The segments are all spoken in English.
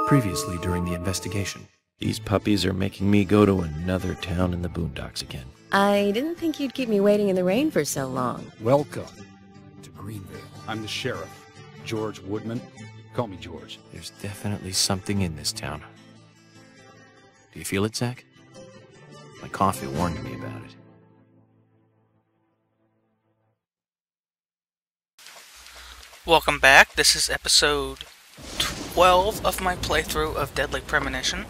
Previously during the investigation. These puppies are making me go to another town in the boondocks again. I didn't think you'd keep me waiting in the rain for so long. Welcome to Greenvale. I'm the sheriff, George Woodman. Call me George. There's definitely something in this town. Do you feel it, Zach? My coffee warned me about it. Welcome back. This is episode 12 of my playthrough of Deadly Premonition.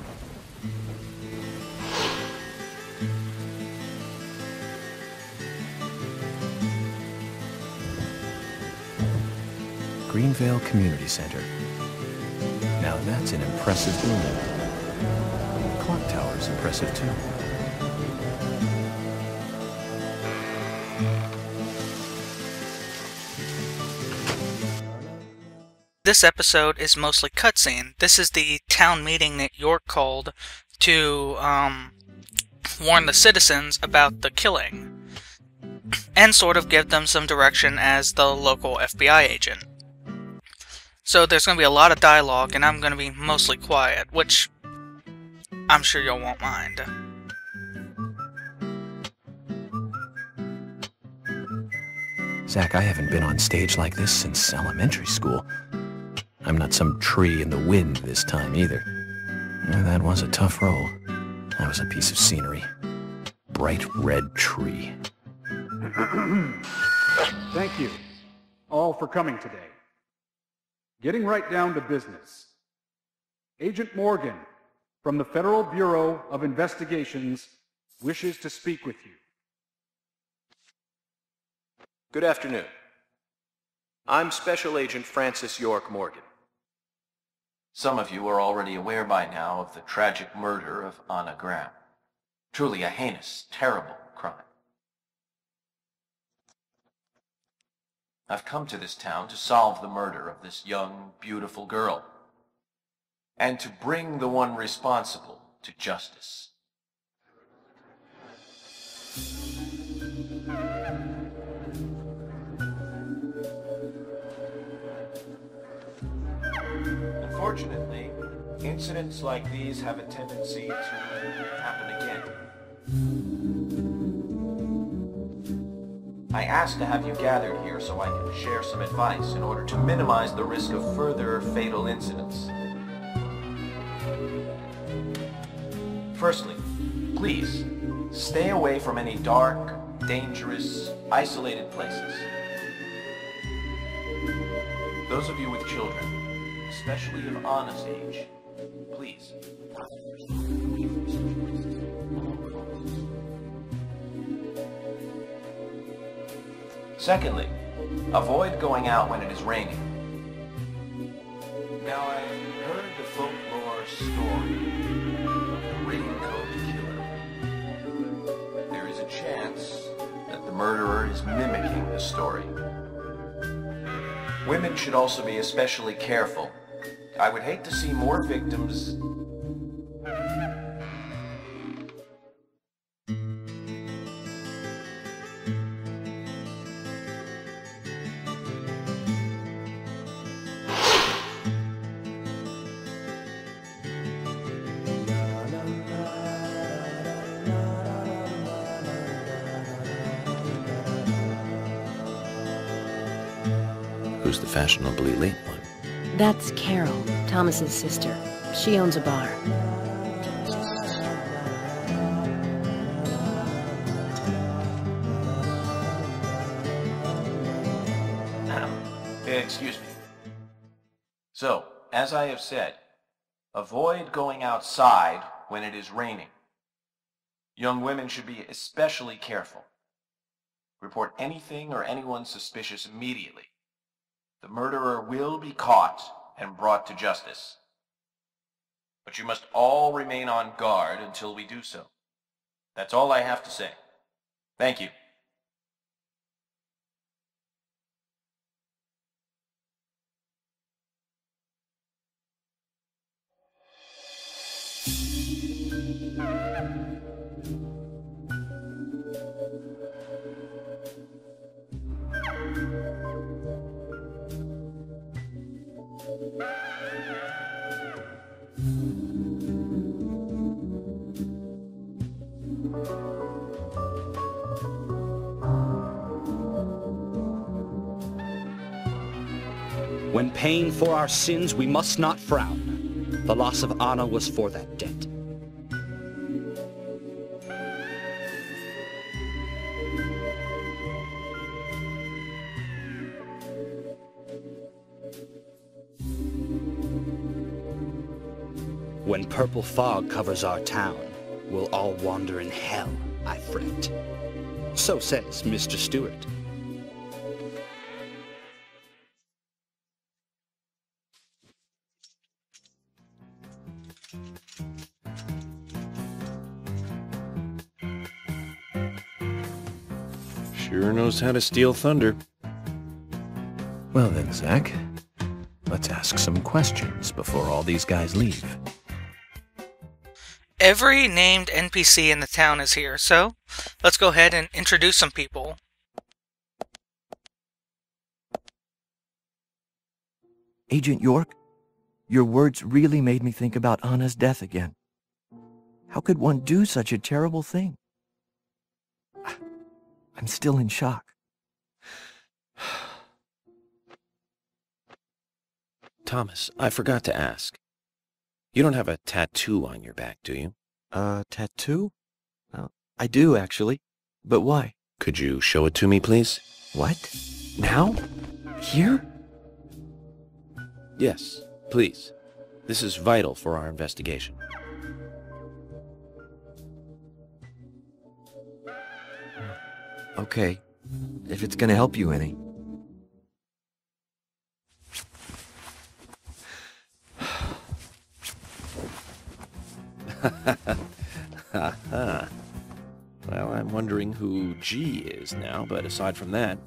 Greenvale Community Center. Now that's an impressive building. The clock tower's impressive too. This episode is mostly cutscene. This is the town meeting that York called to warn the citizens about the killing and sort of give them some direction as the local FBI agent. So there's going to be a lot of dialogue, and I'm going to be mostly quiet, which I'm sure you won't mind. Zach, I haven't been on stage like this since elementary school. I'm not some tree in the wind this time either. That was a tough role. I was a piece of scenery. Bright red tree. Thank you all for coming today. Getting right down to business. Agent Morgan from the Federal Bureau of Investigations wishes to speak with you. Good afternoon. I'm Special Agent Francis York Morgan. Some of you are already aware by now of the tragic murder of Anna Graham. Truly a heinous, terrible crime. I've come to this town to solve the murder of this young, beautiful girl, and to bring the one responsible to justice. Unfortunately, incidents like these have a tendency to happen again. I asked to have you gathered here so I can share some advice in order to minimize the risk of further fatal incidents. Firstly, please, stay away from any dark, dangerous, isolated places. Those of you with children, especially of Anna's age, please. Secondly, avoid going out when it is raining. Now, I've heard the folklore story of the raincoat killer. There is a chance that the murderer is mimicking the story. Women should also be especially careful. I would hate to see more victims. Who's the fashionably late one? That's Carol, Thomas's sister. She owns a bar. Excuse me. So, as I have said, avoid going outside when it is raining. Young women should be especially careful. Report anything or anyone suspicious immediately. The murderer will be caught and brought to justice. But you must all remain on guard until we do so. That's all I have to say. Thank you. When paying for our sins, we must not frown. The loss of Anna was for that debt. When purple fog covers our town, we'll all wander in hell, I fret. So says Mr. Stewart. Sure knows how to steal thunder. Well then, Zach, let's ask some questions before all these guys leave. Every named NPC in the town is here, so let's go ahead and introduce some people. Agent York, your words really made me think about Anna's death again. How could one do such a terrible thing? I'm still in shock. Thomas, I forgot to ask. You don't have a tattoo on your back, do you? Tattoo? I do, actually. But why? Could you show it to me, please? What? Now? Here? Yes, please. This is vital for our investigation. Okay, if it's gonna help you any. Well, I'm wondering who G is now, but aside from that...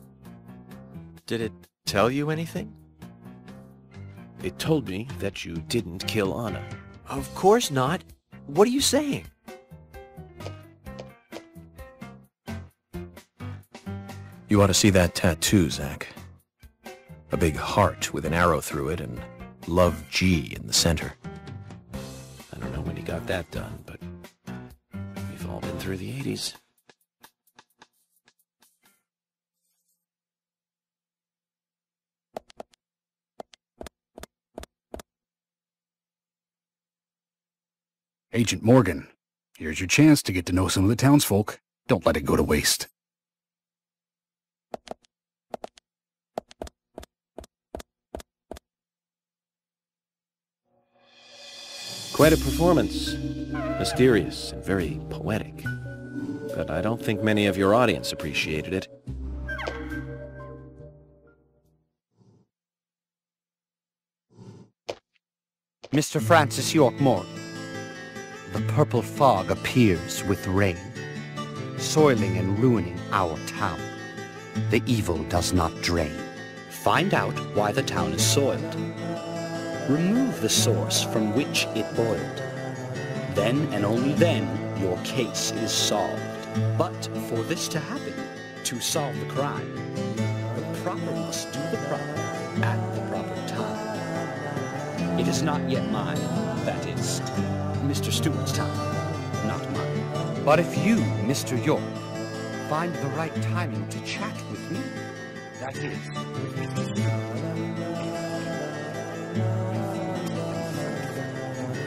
Did it tell you anything? It told me that you didn't kill Anna. Of course not. What are you saying? You ought to see that tattoo, Zach. A big heart with an arrow through it and Love G in the center. I don't know when he got that done, but we've all been through the 80s. Agent Morgan, here's your chance to get to know some of the townsfolk. Don't let it go to waste. Quite a performance. Mysterious and very poetic. But I don't think many of your audience appreciated it. Mr. Francis York Morgan. The purple fog appears with rain, soiling and ruining our town. The evil does not drain. Find out why the town is soiled. Remove the source from which it boiled. Then and only then your case is solved. But for this to happen, to solve the crime, the proper must do the proper at the proper time. It is not yet mine, that is, Mr. Stewart's time, not mine. But if you, Mr. York, find the right timing to chat with me, that is...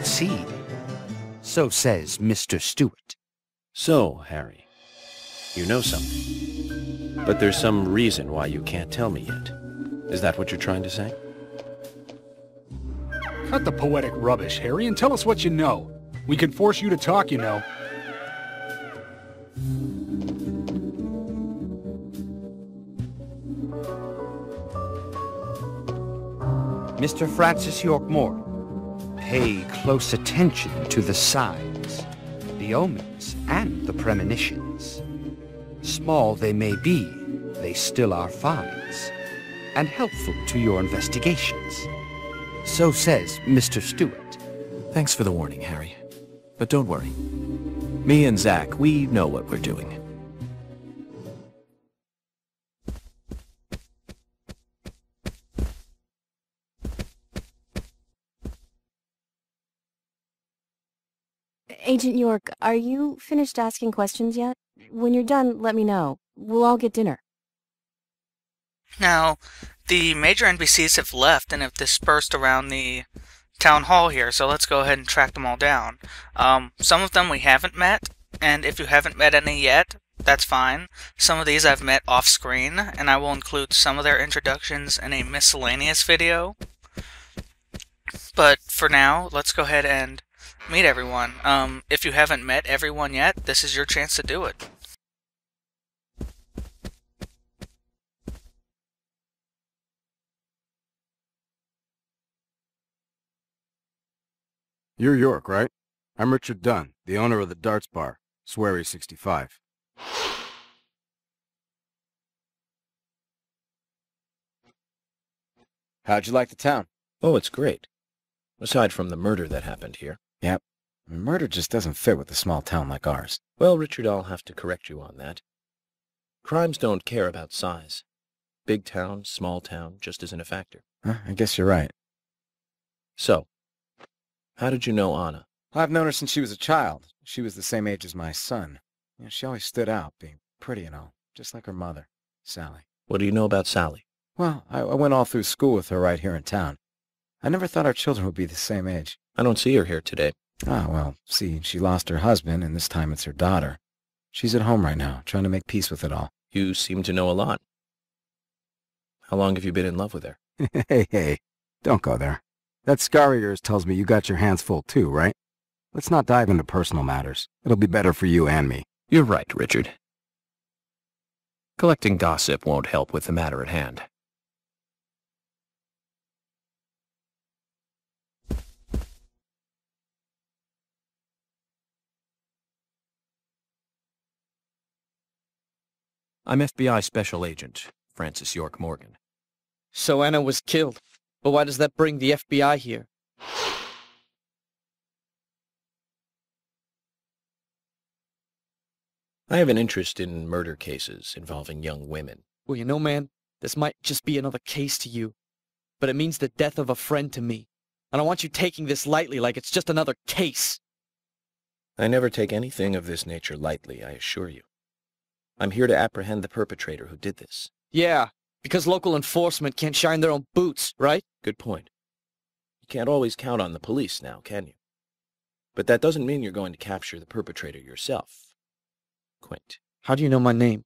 See, so says Mr. Stewart. So, Harry, you know something. But there's some reason why you can't tell me yet. Is that what you're trying to say? Cut the poetic rubbish, Harry, and tell us what you know. We can force you to talk, you know. Mr. Francis York Morgan, pay close attention to the signs, the omens, and the premonitions. Small they may be, they still are finds, and helpful to your investigations. So says Mr. Stewart. Thanks for the warning, Harry. But don't worry. Me and Zach, we know what we're doing. Agent York, are you finished asking questions yet? When you're done, let me know. We'll all get dinner. Now, the major NPCs have left and have dispersed around the town hall here, so let's go ahead and track them all down. Some of them we haven't met, and if you haven't met any yet, that's fine. Some of these I've met off-screen, and I will include some of their introductions in a miscellaneous video. But for now, let's go ahead and meet everyone. If you haven't met everyone yet, this is your chance to do it. You're York, right? I'm Richard Dunn, the owner of the Darts Bar, Swery 65. How'd you like the town? Oh, it's great. Aside from the murder that happened here. Yep. Murder just doesn't fit with a small town like ours. Well, Richard, I'll have to correct you on that. Crimes don't care about size. Big town, small town, just isn't a factor. I guess you're right. So, how did you know Anna? I've known her since she was a child. She was the same age as my son. She always stood out, being pretty and all, just like her mother, Sally. What do you know about Sally? Well, I went all through school with her right here in town. I never thought our children would be the same age. I don't see her here today. Ah, well, see, she lost her husband, and this time it's her daughter. She's at home right now, trying to make peace with it all. You seem to know a lot. How long have you been in love with her? Hey, don't go there. That scar of yours tells me you got your hands full too, right? Let's not dive into personal matters. It'll be better for you and me. You're right, Richard. Collecting gossip won't help with the matter at hand. I'm FBI Special Agent Francis York Morgan. So Anna was killed. But why does that bring the FBI here? I have an interest in murder cases involving young women. Well, you know, man, this might just be another case to you. But it means the death of a friend to me. I don't want you taking this lightly like it's just another case. I never take anything of this nature lightly, I assure you. I'm here to apprehend the perpetrator who did this. Yeah, because local enforcement can't shine their own boots, right? Good point. You can't always count on the police now, can you? But that doesn't mean you're going to capture the perpetrator yourself. Quint. How do you know my name?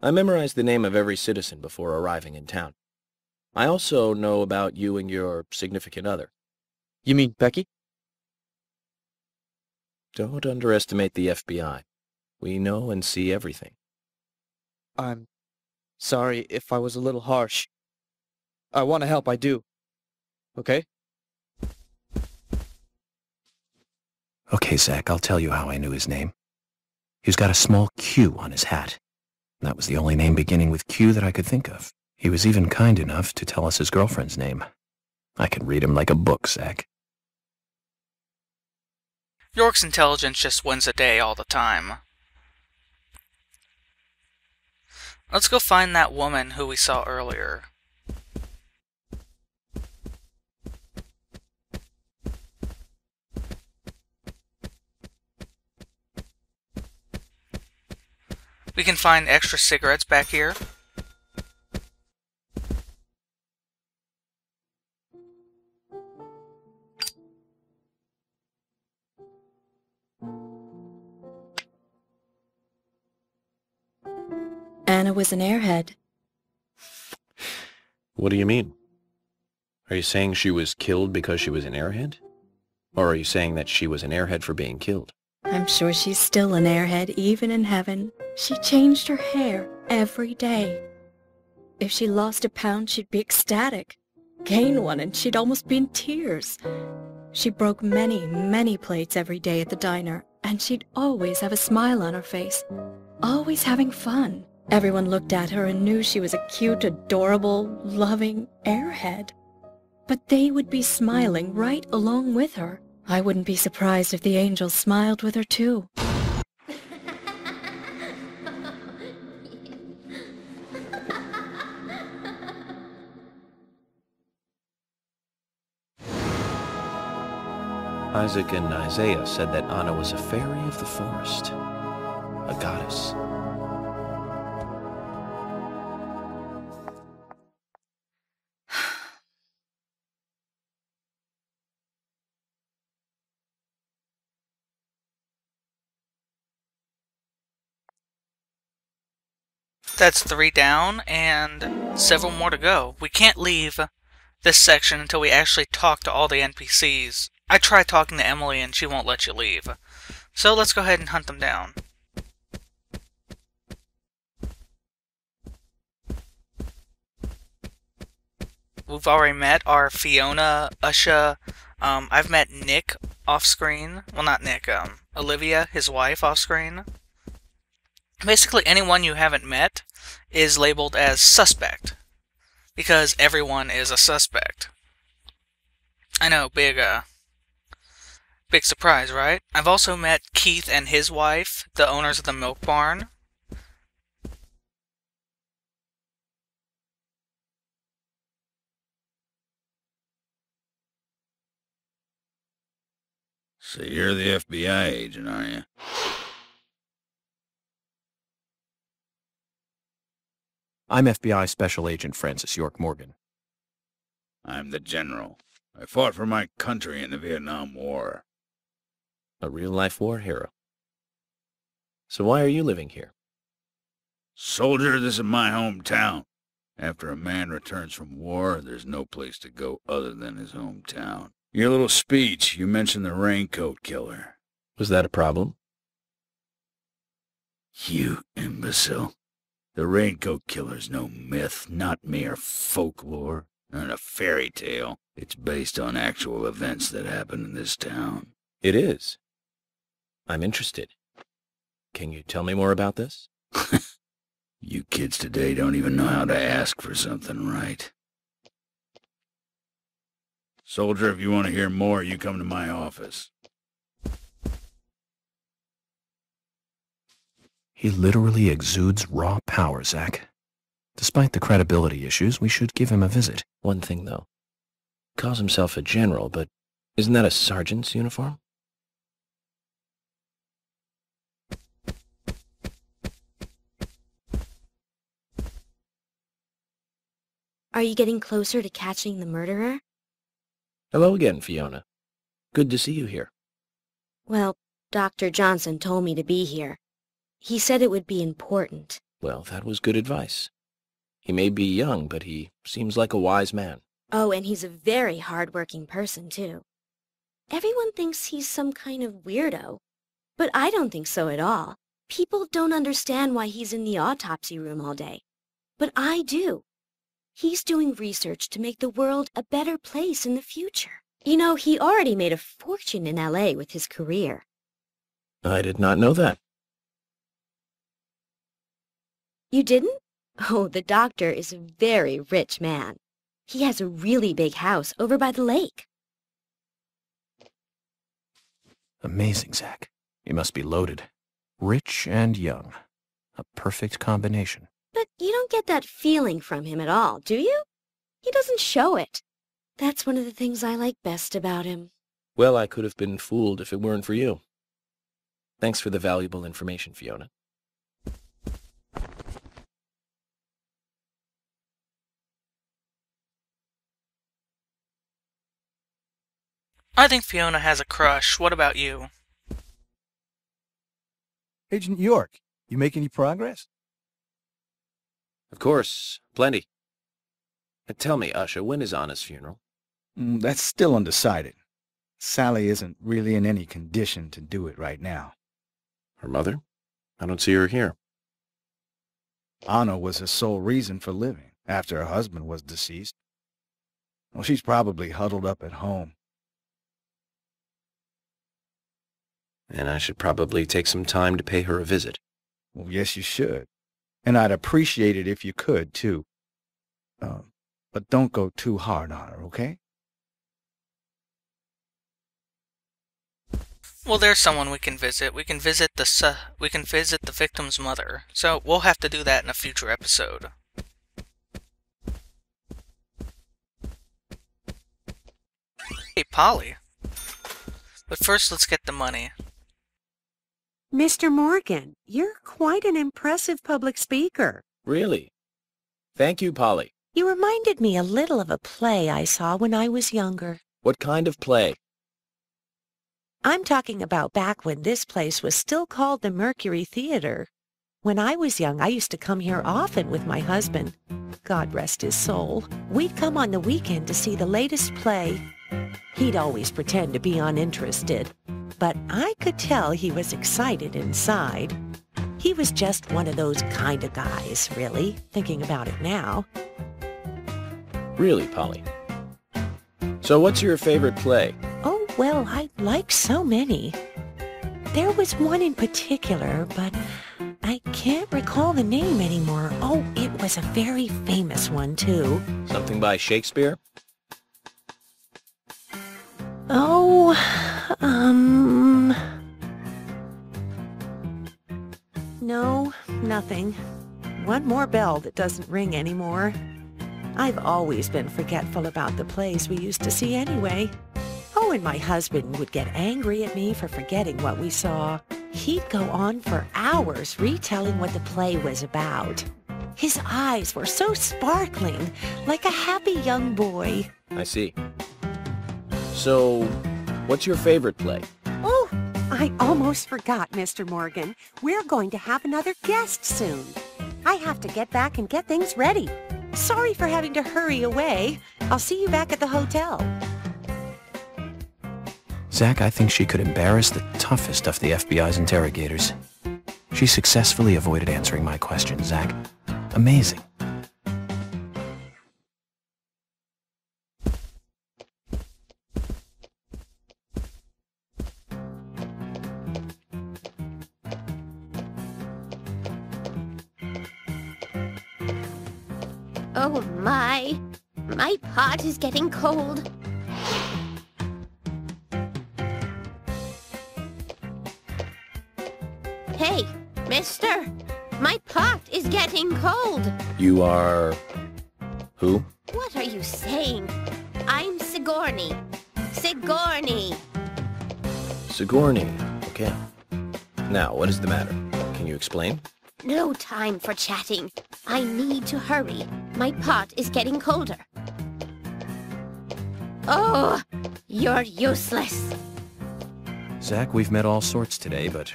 I memorized the name of every citizen before arriving in town. I also know about you and your significant other. You mean Becky? Don't underestimate the FBI. We know and see everything. I'm sorry if I was a little harsh. I want to help, I do. Okay? Okay, Zach, I'll tell you how I knew his name. He's got a small Q on his hat. That was the only name beginning with Q that I could think of. He was even kind enough to tell us his girlfriend's name. I can read him like a book, Zach. York's intelligence just wins the day all the time. Let's go find that woman who we saw earlier. We can find extra cigarettes back here. Anna was an airhead. What do you mean? Are you saying she was killed because she was an airhead? Or are you saying that she was an airhead for being killed? I'm sure she's still an airhead, even in heaven. She changed her hair every day. If she lost a pound, she'd be ecstatic. Gain one, and she'd almost be in tears. She broke many, many plates every day at the diner, and she'd always have a smile on her face. Always having fun. Everyone looked at her and knew she was a cute, adorable, loving airhead. But they would be smiling right along with her. I wouldn't be surprised if the angels smiled with her too. Isaac and Isaiah said that Anna was a fairy of the forest, a goddess. That's 3 down, and several more to go. We can't leave this section until we actually talk to all the NPCs. I tried talking to Emily and she won't let you leave. So let's go ahead and hunt them down. We've already met our Fiona, Usha. I've met Nick off-screen. Well, not Nick, Olivia, his wife, off-screen. Basically, anyone you haven't met is labeled as suspect, because everyone is a suspect. I know, big surprise, right? I've also met Keith and his wife, the owners of the milk barn. So you're the FBI agent, are you? I'm FBI Special Agent Francis York Morgan. I'm the general. I fought for my country in the Vietnam War. A real-life war hero. So why are you living here? Soldier, this is my hometown. After a man returns from war, there's no place to go other than his hometown. Your little speech, you mentioned the raincoat killer. Was that a problem? You imbecile. The raincoat killer's no myth, not mere folklore, not a fairy tale. It's based on actual events that happened in this town. It is. I'm interested. Can you tell me more about this? You kids today don't even know how to ask for something right. Soldier, if you want to hear more, you come to my office. He literally exudes raw power, Zach. Despite the credibility issues, we should give him a visit. One thing, though. Calls himself a general, but isn't that a sergeant's uniform? Are you getting closer to catching the murderer? Hello again, Fiona. Good to see you here. Well, Dr. Johnson told me to be here. He said it would be important. Well, that was good advice. He may be young, but he seems like a wise man. Oh, and he's a very hard-working person, too. Everyone thinks he's some kind of weirdo, but I don't think so at all. People don't understand why he's in the autopsy room all day, but I do. He's doing research to make the world a better place in the future. You know, he already made a fortune in LA with his career. I did not know that. You didn't? Oh, the doctor is a very rich man. He has a really big house over by the lake. Amazing, Zach. He must be loaded. Rich and young. A perfect combination. But you don't get that feeling from him at all, do you? He doesn't show it. That's one of the things I like best about him. Well, I could have been fooled if it weren't for you. Thanks for the valuable information, Fiona. I think Fiona has a crush. What about you? Agent York, you make any progress? Of course, plenty. Tell me, Usha, when is Anna's funeral? That's still undecided. Sally isn't really in any condition to do it right now. Her mother? I don't see her here. Anna was her sole reason for living after her husband was deceased. Well, she's probably huddled up at home. And I should probably take some time to pay her a visit. Well, yes, you should. And I'd appreciate it if you could, too. But don't go too hard on her, okay? Well, there's someone we can visit. We can visit the victim's mother. So we'll have to do that in a future episode. Hey, Polly. But first, let's get the money. Mr. Morgan, you're quite an impressive public speaker. Really? Thank you, Polly. You reminded me a little of a play I saw when I was younger. What kind of play? I'm talking about back when this place was still called the Mercury Theater. When I was young, I used to come here often with my husband. God rest his soul. We'd come on the weekend to see the latest play. He'd always pretend to be uninterested, but I could tell he was excited inside. He was just one of those kind of guys, really, thinking about it now. Really, Polly? So what's your favorite play? Oh, well, I like so many. There was one in particular, but I can't recall the name anymore. Oh, it was a very famous one, too. Something by Shakespeare? Oh, no, nothing. One more bell that doesn't ring anymore. I've always been forgetful about the plays we used to see anyway. Oh, and my husband would get angry at me for forgetting what we saw. He'd go on for hours retelling what the play was about. His eyes were so sparkling, like a happy young boy. I see. So, what's your favorite play? Oh, I almost forgot, Mr. Morgan. We're going to have another guest soon. I have to get back and get things ready. Sorry for having to hurry away. I'll see you back at the hotel. Zach, I think she could embarrass the toughest of the FBI's interrogators. She successfully avoided answering my question, Zach. Amazing. Oh my pot is getting cold. Hey, mister, my pot is getting cold. You are... who? What are you saying? I'm Sigourney. Sigourney. Sigourney. Okay. Now, what is the matter? Can you explain? No time for chatting. I need to hurry. My pot is getting colder. Oh, you're useless. Zach, we've met all sorts today, but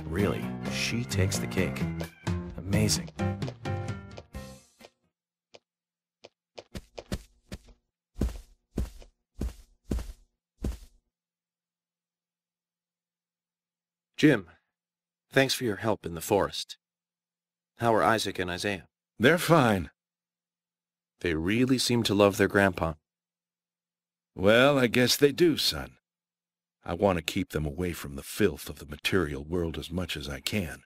really, she takes the cake. Amazing. Jim, thanks for your help in the forest. How are Isaac and Isaiah? They're fine. They really seem to love their grandpa. Well, I guess they do, son. I want to keep them away from the filth of the material world as much as I can.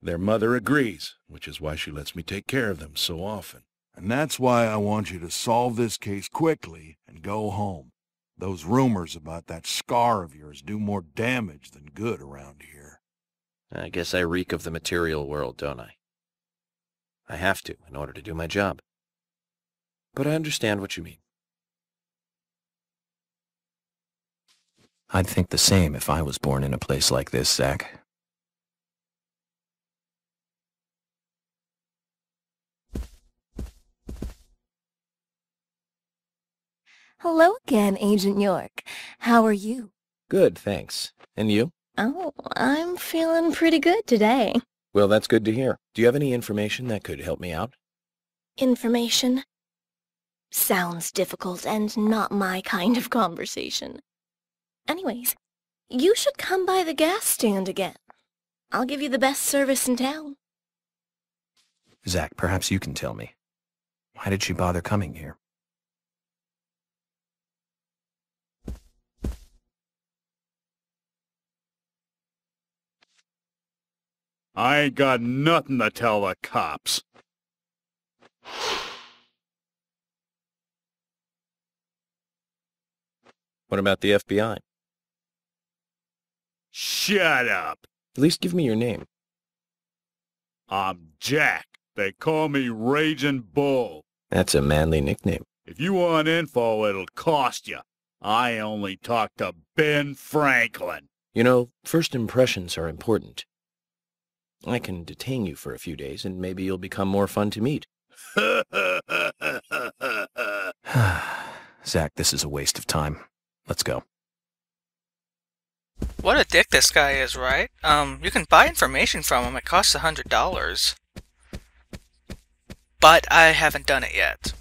Their mother agrees, which is why she lets me take care of them so often. And that's why I want you to solve this case quickly and go home. Those rumors about that scar of yours do more damage than good around here. I guess I reek of the material world, don't I? I have to, in order to do my job. But I understand what you mean. I'd think the same if I was born in a place like this, Zach. Hello again, Agent York. How are you? Good, thanks. And you? Oh, I'm feeling pretty good today. Well, that's good to hear. Do you have any information that could help me out? Information? Sounds difficult and not my kind of conversation. Anyways, you should come by the gas stand again. I'll give you the best service in town. Zach, perhaps you can tell me. Why did she bother coming here? I ain't got nothing to tell the cops. What about the FBI? Shut up. At least give me your name. I'm Jack. They call me Raging Bull. That's a manly nickname. If you want info, it'll cost you. I only talked to Ben Franklin. You know, first impressions are important. I can detain you for a few days, and maybe you'll become more fun to meet. Zach, this is a waste of time. Let's go. What a dick this guy is, right? You can buy information from him. It costs $100. But I haven't done it yet.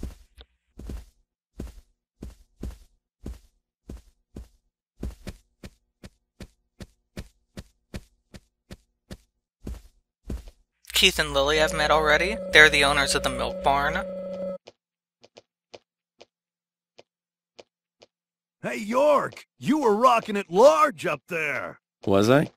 Keith and Lily I've met already. They're the owners of the milk barn. Hey, York! You were rocking it large up there! Was I?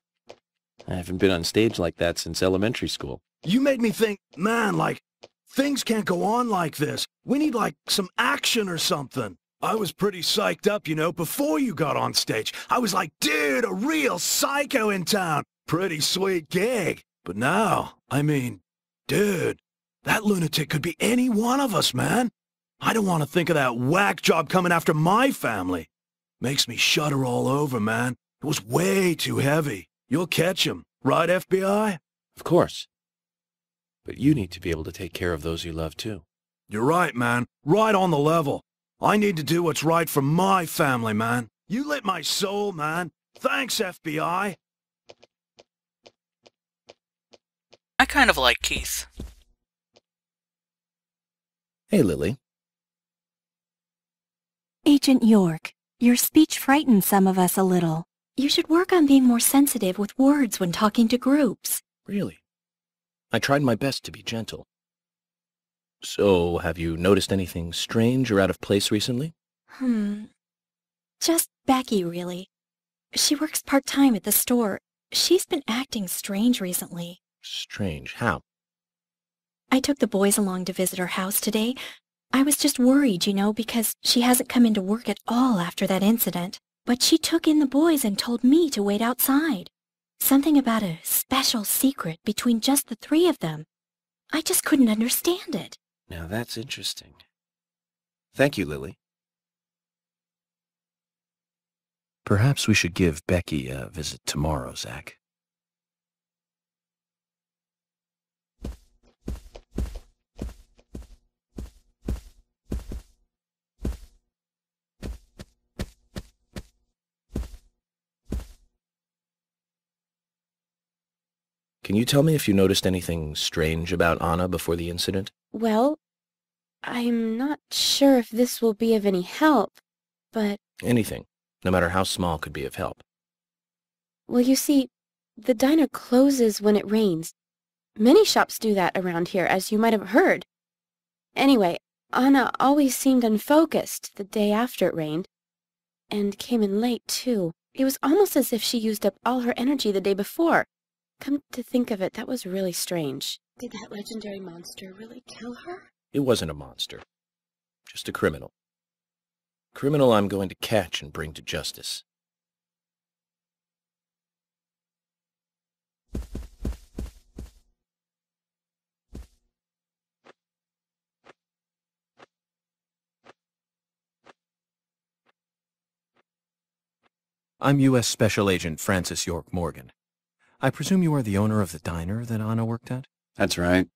I haven't been on stage like that since elementary school. You made me think, man, like, things can't go on like this. We need, like, some action or something. I was pretty psyched up, you know, before you got on stage. I was like, dude, a real psycho in town. Pretty sweet gig. But now, I mean, dude, that lunatic could be any one of us, man. I don't want to think of that whack job coming after my family. Makes me shudder all over, man. It was way too heavy. You'll catch him, right, FBI? Of course. But you need to be able to take care of those you love, too. You're right, man. Right on the level. I need to do what's right for my family, man. You lit my soul, man. Thanks, FBI. I kind of like Keith. Hey, Lily. Agent York, your speech frightens some of us a little. You should work on being more sensitive with words when talking to groups. Really? I tried my best to be gentle. So, have you noticed anything strange or out of place recently? Just Becky, really. She works part-time at the store. She's been acting strange recently. Strange. How? I took the boys along to visit her house today. I was just worried, you know, because she hasn't come into work at all after that incident. But she took in the boys and told me to wait outside. Something about a special secret between just the three of them. I just couldn't understand it. Now that's interesting. Thank you, Lily. Perhaps we should give Becky a visit tomorrow, Zach. Can you tell me if you noticed anything strange about Anna before the incident? Well, I'm not sure if this will be of any help, but... Anything, no matter how small, could be of help. Well, you see, the diner closes when it rains. Many shops do that around here, as you might have heard. Anyway, Anna always seemed unfocused the day after it rained, and came in late, too. It was almost as if she used up all her energy the day before. Come to think of it, that was really strange. Did that legendary monster really kill her? It wasn't a monster. Just a criminal. Criminal I'm going to catch and bring to justice. I'm U.S. Special Agent Francis York Morgan. I presume you are the owner of the diner that Anna worked at? That's right.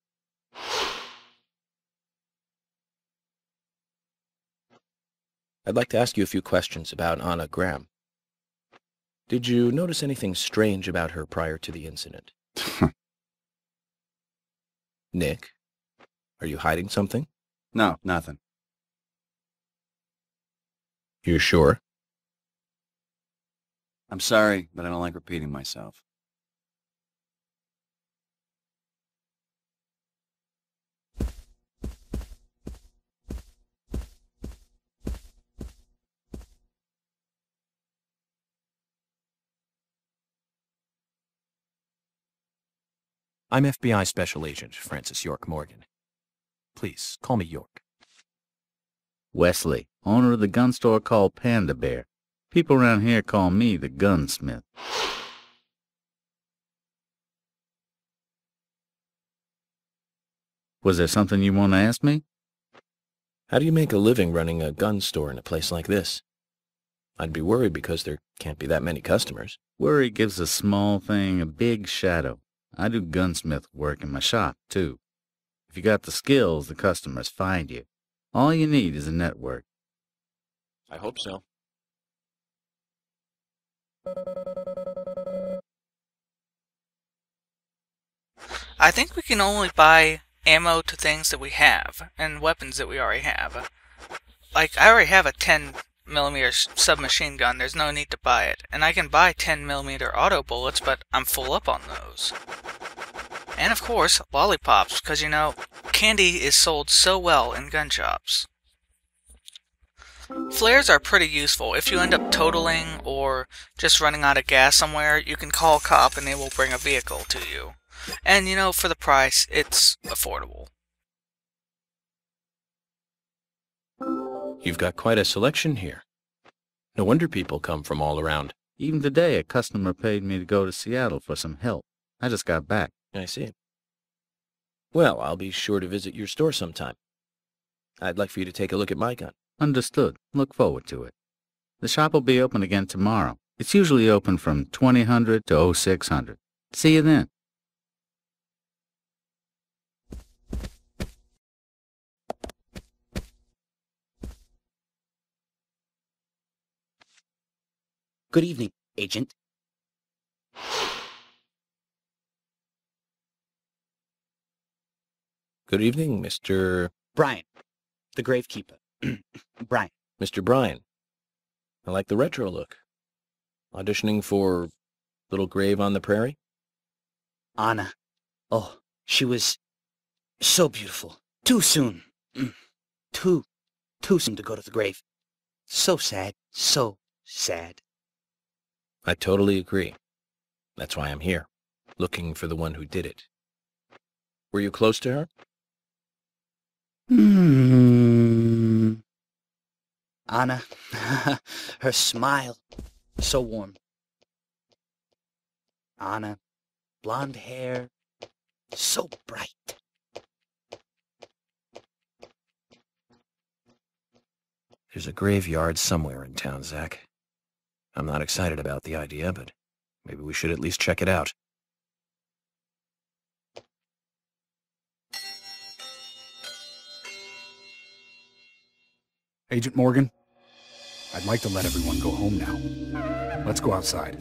I'd like to ask you a few questions about Anna Graham. Did you notice anything strange about her prior to the incident? Nick, are you hiding something? No, nothing. You're sure? I'm sorry, but I don't like repeating myself. I'm FBI Special Agent Francis York Morgan. Please, call me York. Wesley, owner of the gun store called Panda Bear. People around here call me the gunsmith. Was there something you want to ask me? How do you make a living running a gun store in a place like this? I'd be worried because there can't be that many customers. Worry gives a small thing a big shadow. I do gunsmith work in my shop, too. If you got the skills, the customers find you. All you need is a network. I hope so. I think we can only buy ammo to things that we have, and weapons that we already have. Like, I already have a 10mm submachine gun, there's no need to buy it. And I can buy 10mm auto bullets, but I'm full up on those. And of course, lollipops, because you know, candy is sold so well in gun shops. Flares are pretty useful. If you end up totaling or just running out of gas somewhere, you can call a cop and they will bring a vehicle to you. And you know, for the price, it's affordable. You've got quite a selection here. No wonder people come from all around. Even today, a customer paid me to go to Seattle for some help. I just got back. I see. Well, I'll be sure to visit your store sometime. I'd like for you to take a look at my gun. Understood. Look forward to it. The shop will be open again tomorrow. It's usually open from 2000 to 0600. See you then. Good evening, Agent. Good evening, Mr. Brian, the gravekeeper. Brian. Mr. Brian. I like the retro look. Auditioning for Little Grave on the Prairie? Anna. Oh, she was so beautiful. Too soon. Too soon to go to the grave. So sad. So sad. I totally agree. That's why I'm here, looking for the one who did it. Were you close to her? Anna, her smile, so warm. Anna, blonde hair, so bright. There's a graveyard somewhere in town, Zach. I'm not excited about the idea, but maybe we should at least check it out. Agent Morgan, I'd like to let everyone go home now. Let's go outside.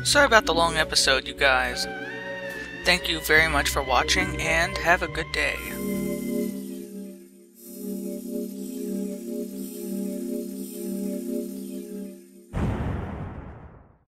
Sorry about the long episode, you guys. Thank you very much for watching, and have a good day.